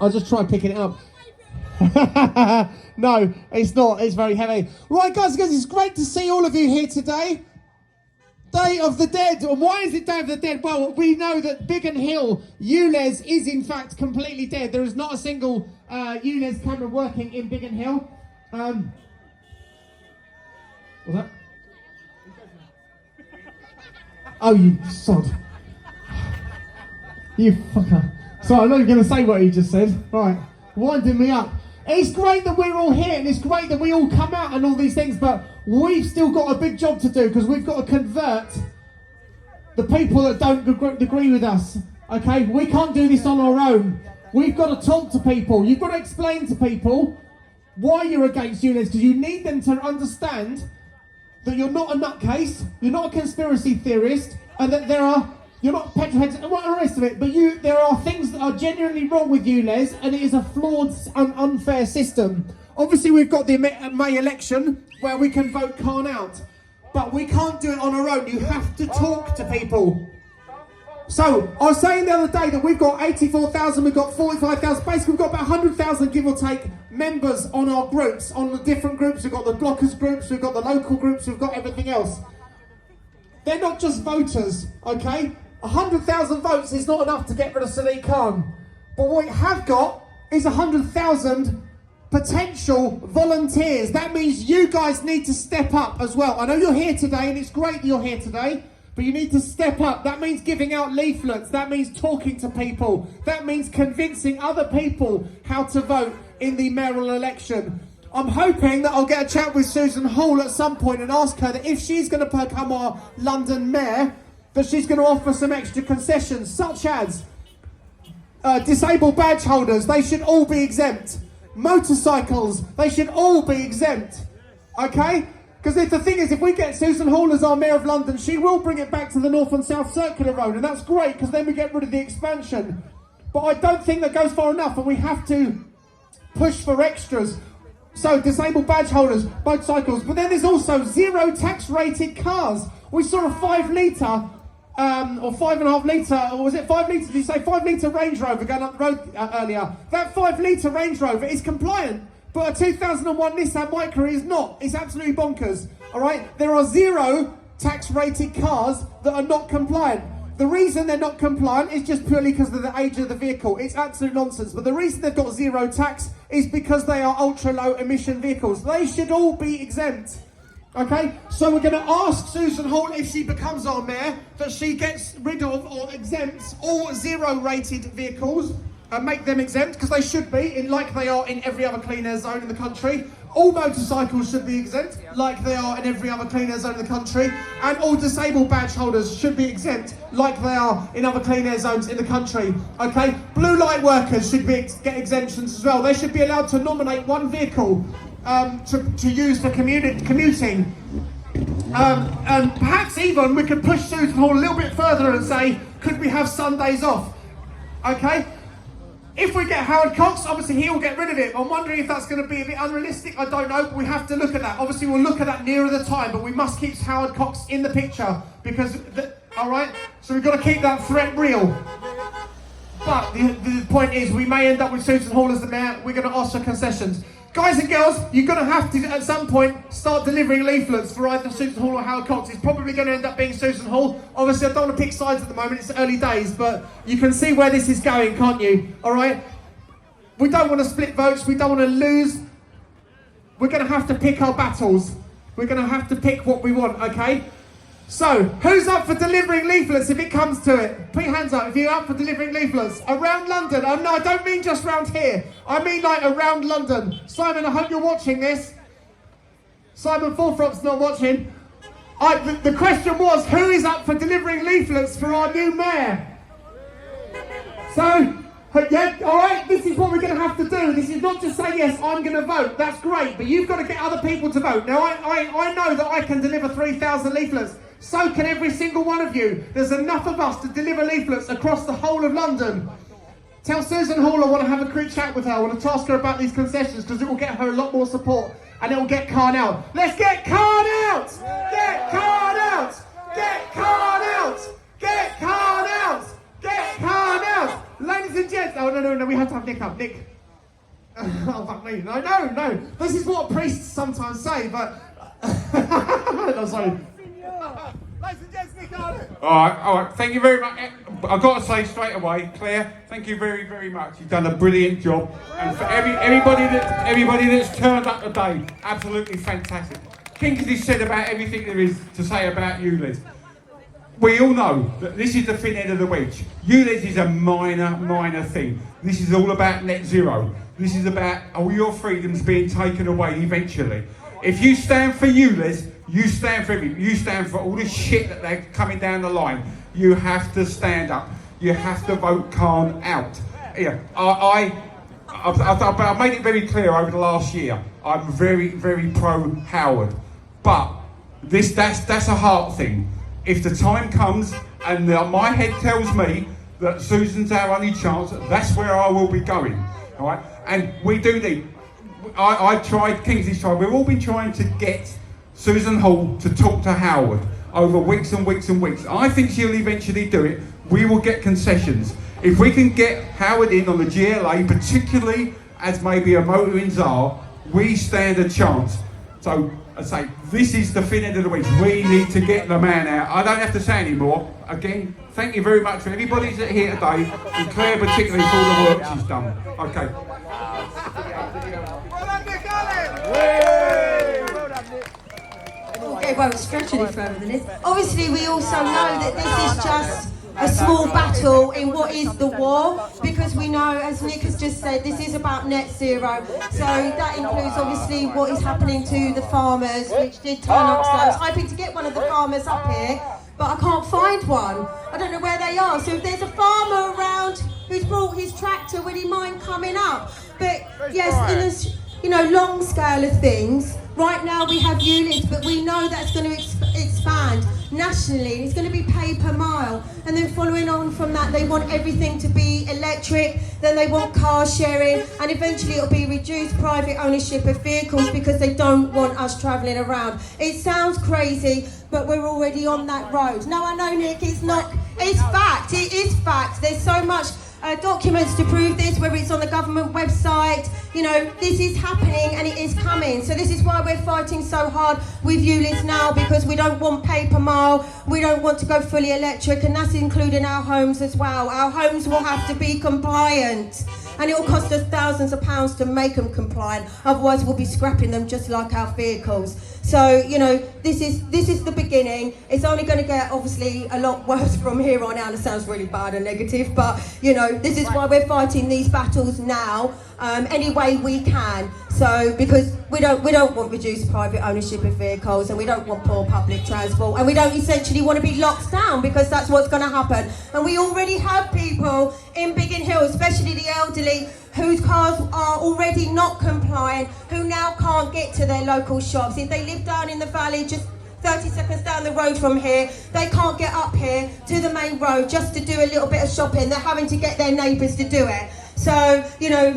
I'll just try picking it up. No, it's not. It's very heavy. Right, guys, it's great to see all of you here today. Day of the Dead. And why is it Day of the Dead? Well, we know that Biggin Hill ULEZ is in fact completely dead. There is not a single ULEZ camera working in Biggin Hill. What's that? Oh, you sod. You fucker. So I'm not going to say what he just said. Right, winding me up. It's great that we're all here and it's great that we all come out and all these things, but we've still got a big job to do because we've got to convert the people that don't agree with us. Okay, we can't do this on our own. We've got to talk to people. You've got to explain to people why you're against ULEZ, because you need them to understand that you're not a nutcase, you're not a conspiracy theorist, and that you're not petrolheads and all the rest of it, but there are things that are genuinely wrong with ULEZ, and it is a flawed and unfair system. Obviously, we've got the May election where we can vote Khan out, but we can't do it on our own. You have to talk to people. So, I was saying the other day that we've got 84,000, we've got 45,000, basically we've got about 100,000, give or take, members on our groups, on the different groups. We've got the blockers groups, we've got the local groups, we've got everything else. They're not just voters, okay? 100,000 votes is not enough to get rid of Sadiq Khan. But what we have got is 100,000 potential volunteers. That means you guys need to step up as well. I know you're here today and it's great that you're here today, but you need to step up. That means giving out leaflets. That means talking to people. That means convincing other people how to vote in the mayoral election. I'm hoping that I'll get a chat with Susan Hall at some point and ask her that if she's going to become our London mayor, that she's going to offer some extra concessions, such as disabled badge holders. They should all be exempt. Motorcycles, they should all be exempt. Okay? Because the thing is, if we get Susan Hall as our Mayor of London, she will bring it back to the North and South Circular Road, and that's great, because then we get rid of the expansion. But I don't think that goes far enough, and we have to push for extras. So, disabled badge holders, motorcycles, but then there's also zero tax rated cars. We saw a 5 litre, or 5.5 litre, or was it 5 litre? Did you say 5 litre Range Rover going up the road earlier? That 5 litre Range Rover is compliant, but a 2001 Nissan Micra is not. It's absolutely bonkers, all right? There are zero tax-rated cars that are not compliant. The reason they're not compliant is just purely because of the age of the vehicle. It's absolute nonsense. But the reason they've got zero tax is because they are ultra-low emission vehicles. They should all be exempt. Okay, so we're going to ask Susan Hall, if she becomes our mayor, that she gets rid of or exempts all zero-rated vehicles and make them exempt, because they should be, like they are in every other clean air zone in the country. All motorcycles should be exempt, like they are in every other clean air zone in the country. And all disabled badge holders should be exempt, like they are in other clean air zones in the country. Okay, blue light workers should get exemptions as well. They should be allowed to nominate one vehicle to use for commuting. And perhaps even we could push Susan Hall a little bit further and say, could we have Sundays off? Okay? If we get Howard Cox, obviously he'll get rid of it. I'm wondering if that's going to be a bit unrealistic. I don't know, but we have to look at that. Obviously, we'll look at that nearer the time, but we must keep Howard Cox in the picture because, all right? So we've got to keep that threat real. But the point is, we may end up with Susan Hall as the mayor. We're going to ask for concessions. Guys and girls, you're going to have to, at some point, start delivering leaflets for either Susan Hall or Howard Cox. It's probably going to end up being Susan Hall. Obviously, I don't want to pick sides at the moment. It's early days, but you can see where this is going, can't you? All right? We don't want to split votes. We don't want to lose. We're going to have to pick our battles. We're going to have to pick what we want, okay? So, who's up for delivering leaflets if it comes to it? Put your hands up if you're up for delivering leaflets. Around London. Oh, no, I don't mean just around here. I mean like around London. Simon, I hope you're watching this. Simon Forthrop's not watching. The question was, who is up for delivering leaflets for our new mayor? So, yeah, all right, this is what we're going to have to do. This is not just say, yes, I'm going to vote. That's great, but you've got to get other people to vote. Now, I know that I can deliver 3,000 leaflets. So can every single one of you. There's enough of us to deliver leaflets across the whole of London. Tell Susan Hall I want to have a quick chat with her. I want to task her about these concessions because it will get her a lot more support and it will get Khan out. Let's get Khan out! Get Khan out! Get Khan out! Get Khan out! Get Khan out! Ladies ladies and gents. Oh, no, we have to have Nick up. Nick. Oh, fuck me. No. This is what priests sometimes say, but... no, sorry. Ladies and gents, Nick on it. All right. Thank you very much. I've got to say straight away, Claire, thank you very, very much. You've done a brilliant job. And for everybody that's turned up today, absolutely fantastic. Kingsley said about everything there is to say about ULEZ. We all know that this is the thin end of the wedge. ULEZ is a minor thing. This is all about net zero. This is about all your freedoms being taken away eventually. If you stand for ULEZ, you stand for everything. You stand for all the shit that they're coming down the line. You have to stand up. You have to vote Khan out. Yeah, I've made it very clear over the last year. I'm very, very pro Howard, but that's a heart thing. If the time comes and my head tells me that Susan's our only chance, that's where I will be going. All right, and we do need. I tried. Kingsley's tried. We've all been trying to get Susan Hall to talk to Howard over weeks and weeks and weeks. I think she'll eventually do it. We will get concessions. If we can get Howard in on the GLA, particularly as maybe a motoring czar, we stand a chance. So I say, this is the thin end of the wedge. We need to get the man out. I don't have to say any more. Again, thank you very much for everybody that's here today, and Claire particularly for all the work she's done. Okay. Okay, won't stretch any further than this. Obviously, we also know that this is just a small battle in what is the war, because we know, as Nick has just said, this is about net zero. So that includes obviously what is happening to the farmers, which did turn up. So I was hoping to get one of the farmers up here, but I can't find one. I don't know where they are. So if there's a farmer around who's brought his tractor, would he mind coming up? But yes, in this, long scale of things, right now we have units, but we know that's going to expand nationally. It's going to be pay per mile, and then following on from that, they want everything to be electric, then they want car sharing, and eventually it'll be reduced private ownership of vehicles because they don't want us travelling around. It sounds crazy, but we're already on that road. No, I know, Nick, it's fact, it is fact. There's so much documents to prove this, whether it's on the government website. This is happening and it is coming. So this is why we're fighting so hard with ULEZ now, because we don't want pay per mile, we don't want to go fully electric, and that's including our homes as well. Our homes will have to be compliant, and it will cost us thousands of pounds to make them compliant, otherwise we'll be scrapping them just like our vehicles. So, this is the beginning. It's only going to get, obviously, a lot worse from here on out. It sounds really bad and negative, but, this is why we're fighting these battles now, any way we can. So, because we don't want reduced private ownership of vehicles, and we don't want poor public transport, and we don't essentially want to be locked down, because that's what's going to happen. And we already have people in Biggin Hill, especially the elderly, whose cars are already not compliant, who now can't get to their local shops. If they live down in the valley, just 30 seconds down the road from here, they can't get up here to the main road just to do a little bit of shopping. They're having to get their neighbours to do it. So,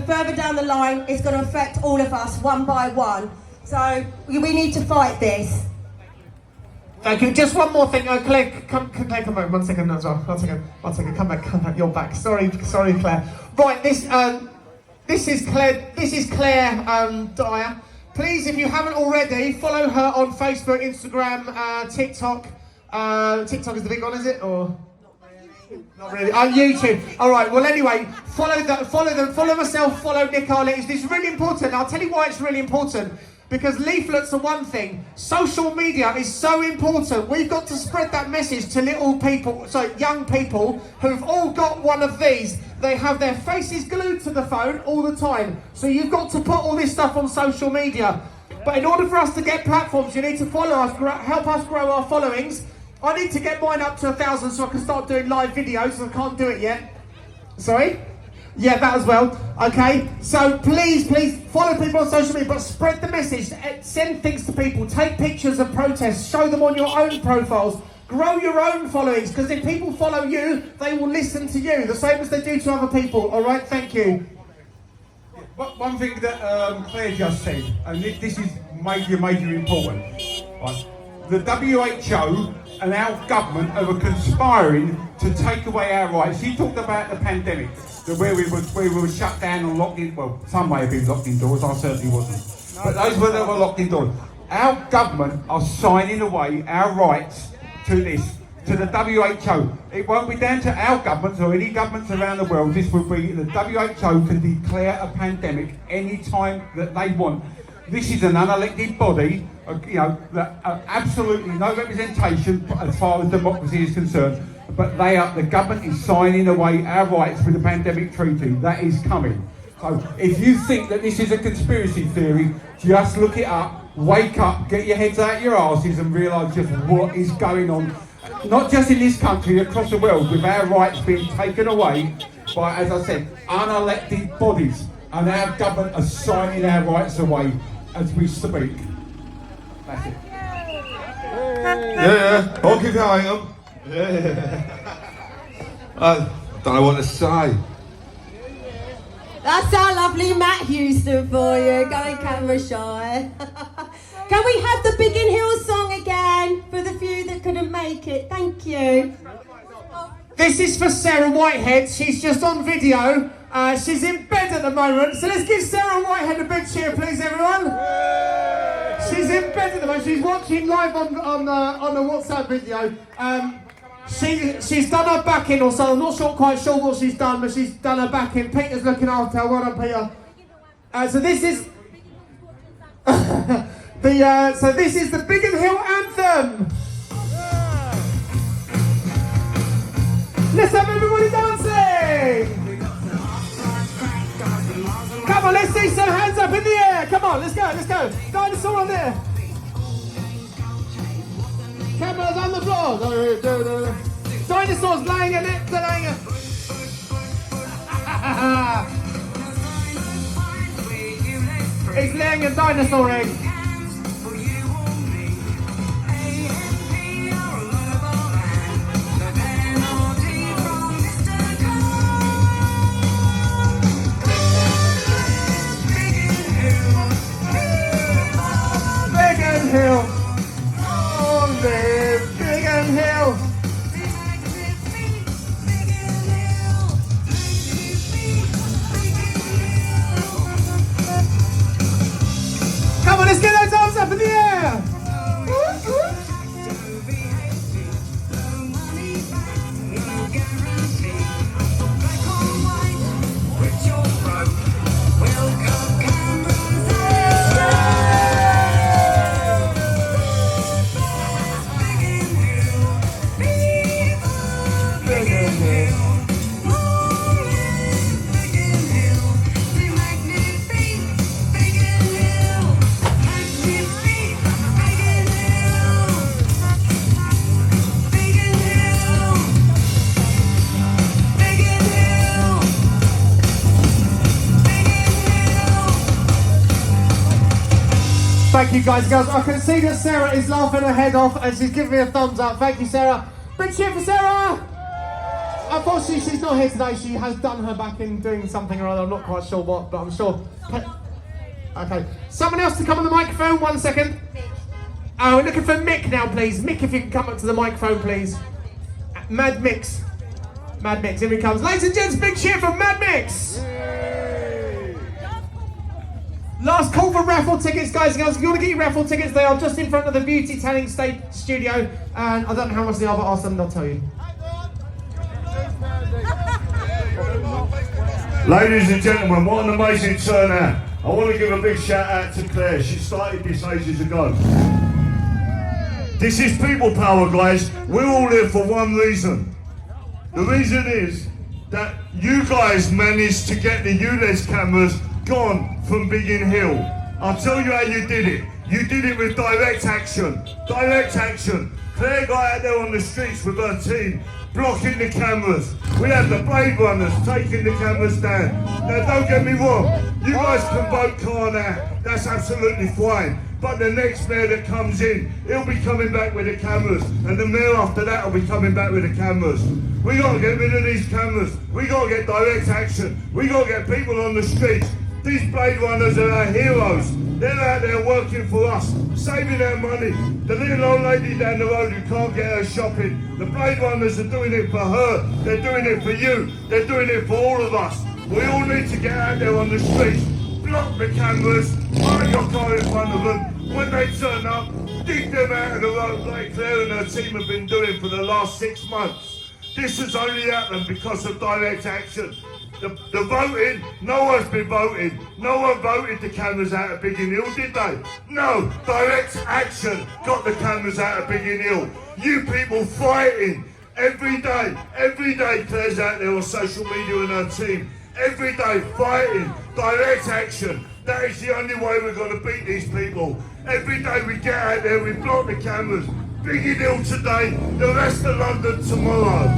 further down the line, it's going to affect all of us one by one. So, we need to fight this. Thank you. Just one more thing. Claire, come back 1 second as well. 1 second. Come back. You're back. Sorry, Claire. Right. This is Claire Dyer. Please, if you haven't already, follow her on Facebook, Instagram, TikTok. TikTok is the big one, is it? Or not really? On YouTube. All right. Well, anyway, follow them. Follow myself. Follow Nick Arlett. This is really important. I'll tell you why it's really important. Because leaflets are one thing. Social media is so important. We've got to spread that message to young people who've all got one of these. They have their faces glued to the phone all the time. So you've got to put all this stuff on social media. But in order for us to get platforms, you need to follow us, help us grow our followings. I need to get mine up to 1,000 so I can start doing live videos. I can't do it yet. Sorry? Yeah, that as well. Okay, so please follow people on social media, but spread the message. Send things to people. Take pictures of protests. Show them on your own profiles. Grow your own followings, because if people follow you, they will listen to you, the same as they do to other people. All right, thank you. One thing that Claire just said, and this is major important. Right? The WHO and our government are conspiring to take away our rights. She talked about the pandemic. where we were shut down and locked in. Well, some may have been locked indoors. I certainly wasn't. But those were that were locked indoors. Our government are signing away our rights to this, to the WHO. It won't be down to our governments or any governments around the world. This will be the WHO can declare a pandemic any time that they want. This is an unelected body, you know, that absolutely no representation as far as democracy is concerned. But the government is signing away our rights with the pandemic treaty. That is coming. So if you think that this is a conspiracy theory, just look it up, wake up, get your heads out your asses and realise just what is going on. Not just in this country, across the world, with our rights being taken away by, as I said, unelected bodies. And our government are signing our rights away as we speak. That's it. Yeah, I'll keep your eye on. Yeah. I don't know what to say. That's our lovely Matt Houston for you, going camera shy. Can we have the Biggin Hill song again for the few that couldn't make it? Thank you. This is for Sarah Whitehead. She's just on video. She's in bed at the moment. So let's give Sarah Whitehead a big cheer, please, everyone. She's in bed at the moment. She's watching live on the WhatsApp video. She's done her back in or so. I'm not quite sure what she's done, but she's done her back in. Peter's looking after her. Well done, Peter. So this is this is the Biggin Hill anthem. Let's have everybody dancing. Come on, let's see some hands up in the air. Come on, let's go. Dinosaur on there. Cameras on the floor. Dinosaurs laying a net. He's laying a dinosaur egg. Biggin Hill. Oh, live Biggin Hill. Come on, let's get those arms up in the air. Thank you guys. I can see that Sarah is laughing her head off and she's giving me a thumbs up. Thank you, Sarah. Big cheer for Sarah! Unfortunately, she's not here today. She has done her back in doing something or other. I'm not quite sure what, but I'm sure. Okay. Someone else to come on the microphone. 1 second. Oh, we're looking for Mick now, please. Mick, if you can come up to the microphone, please. Mad Mix. Here he comes. Ladies and gents, big cheer for Mad Mix! Last call for raffle tickets, guys and girls. If you want to get your raffle tickets, they are just in front of the Beauty Tanning State Studio. And I don't know how much they are, but ask them and they'll tell you. Ladies and gentlemen, what an amazing turnout. I want to give a big shout out to Claire. She started this ages ago. This is people power, guys. We're all here for one reason. The reason is that you guys managed to get the ULEZ cameras gone from Biggin Hill. I'll tell you how you did it. You did it with direct action. Direct action. Claire got out there on the streets with her team, blocking the cameras. We had the Blade Runners taking the cameras down. Now don't get me wrong, you guys can vote Khan out. That's absolutely fine. But the next mayor that comes in, he'll be coming back with the cameras. And the mayor after that will be coming back with the cameras. We got to get rid of these cameras. We got to get direct action. We got to get people on the streets. These Blade Runners are our heroes. They're out there working for us, saving our money. The little old lady down the road who can't get her shopping, the Blade Runners are doing it for her. They're doing it for you. They're doing it for all of us. We all need to get out there on the streets, block the cameras, park your car in front of them. When they turn up, dig them out of the road like Claire and her team have been doing for the last 6 months. This has only happened because of direct action. The voting, no one's been voting. No one voted the cameras out of Biggin Hill, did they? No, direct action got the cameras out of Biggin Hill. You people fighting every day Claire's out there on social media and her team. Every day fighting, direct action. That is the only way we're going to beat these people. Every day we get out there, we block the cameras. Biggin Hill today, the rest of London tomorrow.